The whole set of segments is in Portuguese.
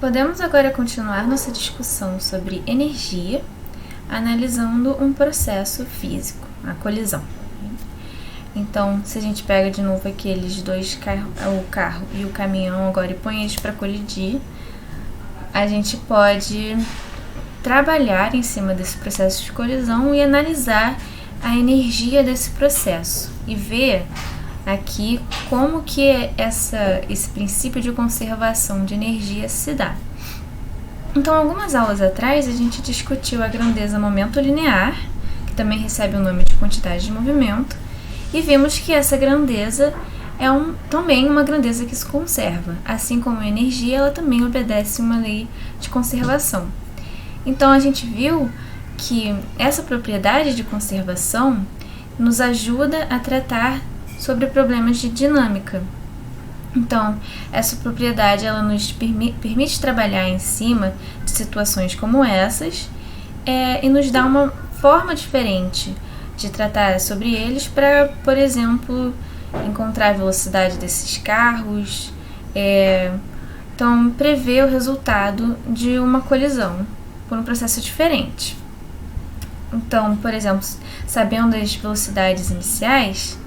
Podemos agora continuar nossa discussão sobre energia, analisando um processo físico, a colisão. Então, se a gente pega de novo aqueles dois carros, o carro e o caminhão agora, e põe eles para colidir, a gente pode trabalhar em cima desse processo de colisão e analisar a energia desse processo e ver aqui como que esse princípio de conservação de energia se dá. Então, algumas aulas atrás, a gente discutiu a grandeza momento linear, que também recebe o nome de quantidade de movimento, e vimos que essa grandeza é também uma grandeza que se conserva. Assim como a energia, ela também obedece uma lei de conservação. Então, a gente viu que essa propriedade de conservação nos ajuda a tratar sobre problemas de dinâmica. Então, essa propriedade ela nos permite trabalhar em cima de situações como essas e nos dá uma forma diferente de tratar sobre eles para, por exemplo, encontrar a velocidade desses carros, então prever o resultado de uma colisão por um processo diferente. Então, por exemplo, sabendo as velocidades iniciais,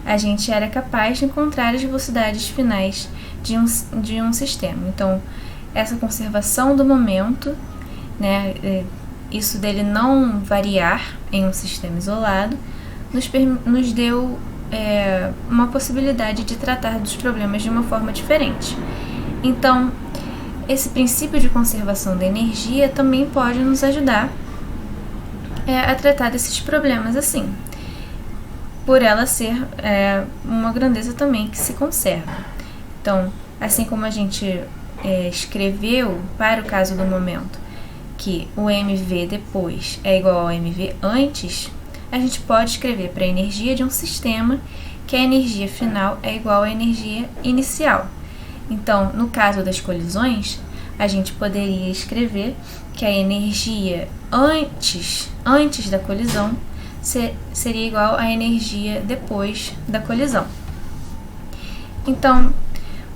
a gente era capaz de encontrar as velocidades finais de um sistema. Então, essa conservação do momento, né, isso dele não variar em um sistema isolado, nos deu uma possibilidade de tratar dos problemas de uma forma diferente. Então, esse princípio de conservação da energia também pode nos ajudar a tratar desses problemas assim, por ela ser uma grandeza também que se conserva. Então, assim como a gente escreveu para o caso do momento que o mv depois é igual ao mv antes, a gente pode escrever para a energia de um sistema que a energia final é igual à energia inicial. Então, no caso das colisões, a gente poderia escrever que a energia antes da colisão seria igual à energia depois da colisão. Então,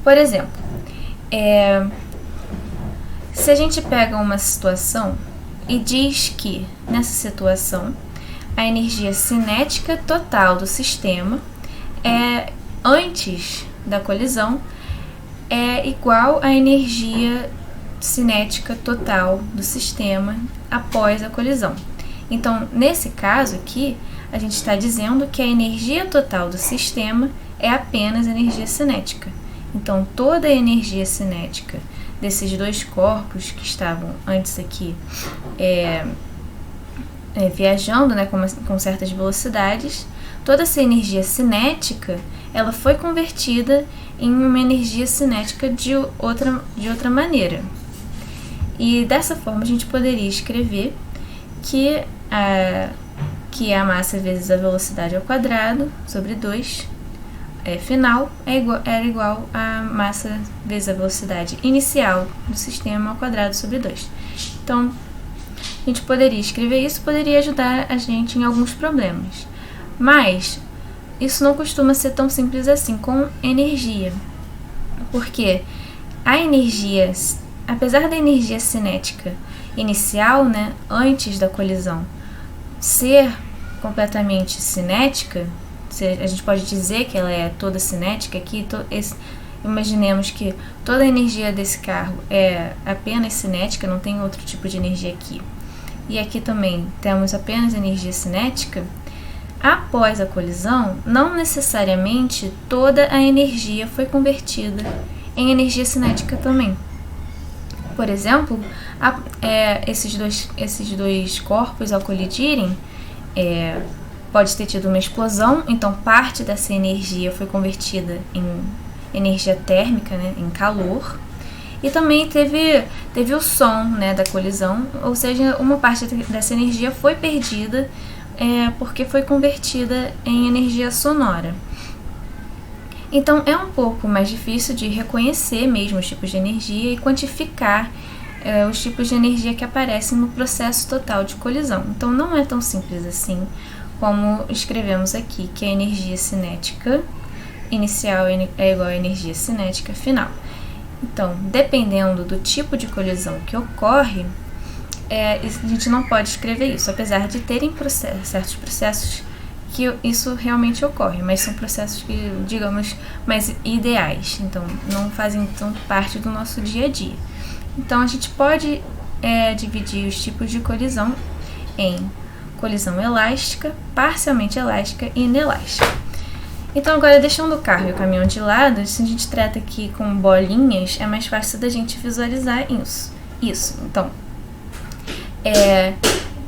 por exemplo, se a gente pega uma situação e diz que, nessa situação, a energia cinética total do sistema antes da colisão é igual à energia cinética total do sistema após a colisão. Então, nesse caso aqui, a gente está dizendo que a energia total do sistema é apenas energia cinética. Então, toda a energia cinética desses dois corpos que estavam antes aqui viajando, né, com certas velocidades, toda essa energia cinética ela foi convertida em uma energia cinética de outra maneira. E dessa forma a gente poderia escrever que a massa vezes a velocidade ao quadrado sobre 2 final era igual a massa vezes a velocidade inicial do sistema ao quadrado sobre 2. Então, a gente poderia escrever isso, poderia ajudar a gente em alguns problemas. Mas isso não costuma ser tão simples assim com energia, porque a energia, apesar da energia cinética inicial, né, antes da colisão, ser completamente cinética, a gente pode dizer que ela é toda cinética aqui, imaginemos que toda a energia desse carro é apenas cinética, não tem outro tipo de energia aqui. E aqui também temos apenas energia cinética. Após a colisão, não necessariamente toda a energia foi convertida em energia cinética também. Por exemplo, esses dois corpos ao colidirem, pode ter tido uma explosão, então parte dessa energia foi convertida em energia térmica, né, em calor, e também teve o som, né, da colisão, ou seja, uma parte dessa energia foi perdida porque foi convertida em energia sonora. Então, é um pouco mais difícil de reconhecer mesmo os tipos de energia e quantificar os tipos de energia que aparecem no processo total de colisão. Então, não é tão simples assim como escrevemos aqui, que a energia cinética inicial é igual à energia cinética final. Então, dependendo do tipo de colisão que ocorre, a gente não pode escrever isso, apesar de terem certos processos que isso realmente ocorre, mas são processos que, digamos, mais ideais, então não fazem tanto parte do nosso dia a dia. Então, a gente pode dividir os tipos de colisão em colisão elástica, parcialmente elástica e inelástica. Então, agora, deixando o carro e o caminhão de lado, se a gente trata aqui com bolinhas, é mais fácil da gente visualizar isso. Então,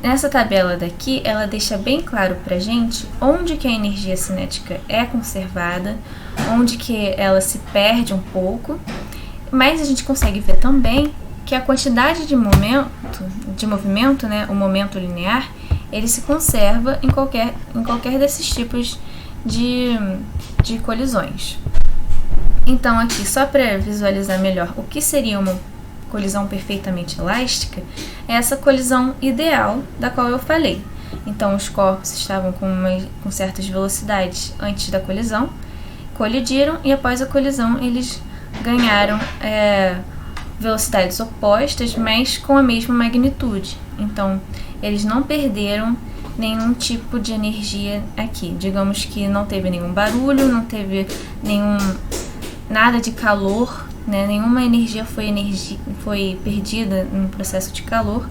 nessa tabela daqui, ela deixa bem claro pra gente onde que a energia cinética é conservada, onde que ela se perde um pouco, mas a gente consegue ver também que a quantidade de movimento, né, o momento linear, ele se conserva em qualquer desses tipos de colisões. Então, aqui, só para visualizar melhor o que seria uma colisão perfeitamente elástica, é essa colisão ideal da qual eu falei. Então, os corpos estavam com certas velocidades antes da colisão, colidiram e após a colisão eles ganharam velocidades opostas, mas com a mesma magnitude. Então, eles não perderam nenhum tipo de energia aqui. Digamos que não teve nenhum barulho, não teve nada de calor, né? Nenhuma energia foi perdida no processo de calor.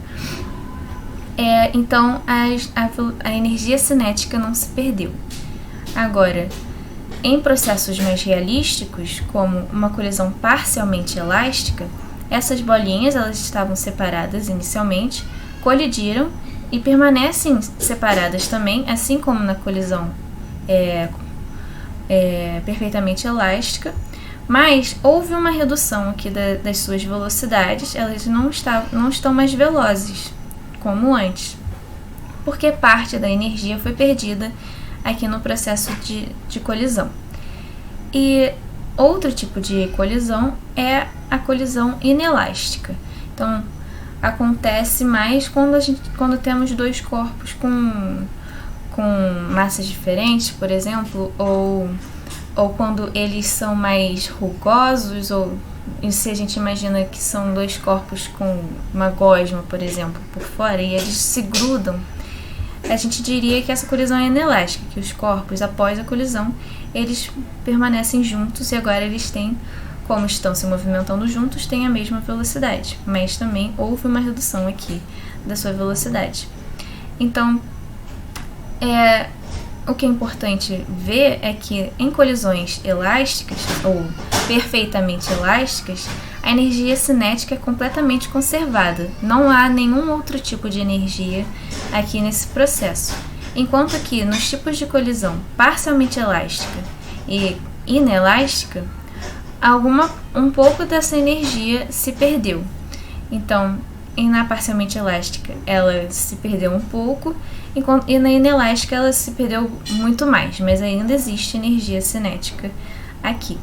Então, a energia cinética não se perdeu. Agora, em processos mais realísticos, como uma colisão parcialmente elástica, essas bolinhas elas estavam separadas inicialmente, colidiram e permanecem separadas também, assim como na colisão perfeitamente elástica, mas houve uma redução aqui das suas velocidades, elas não estão mais velozes como antes, porque parte da energia foi perdida aqui no processo de colisão. E outro tipo de colisão é a colisão inelástica. Então, acontece mais quando temos dois corpos com massas diferentes, por exemplo, ou quando eles são mais rugosos, ou se a gente imagina que são dois corpos com uma gosma, por exemplo, por fora, e eles se grudam, a gente diria que essa colisão é inelástica, que os corpos, após a colisão, eles permanecem juntos e agora eles têm, como estão se movimentando juntos, têm a mesma velocidade, mas também houve uma redução aqui da sua velocidade. Então, o que é importante ver é que em colisões elásticas ou perfeitamente elásticas, a energia cinética é completamente conservada. Não há nenhum outro tipo de energia aqui nesse processo. Enquanto que nos tipos de colisão parcialmente elástica e inelástica, um pouco dessa energia se perdeu. Então, na parcialmente elástica, ela se perdeu um pouco, e na inelástica ela se perdeu muito mais, mas ainda existe energia cinética aqui.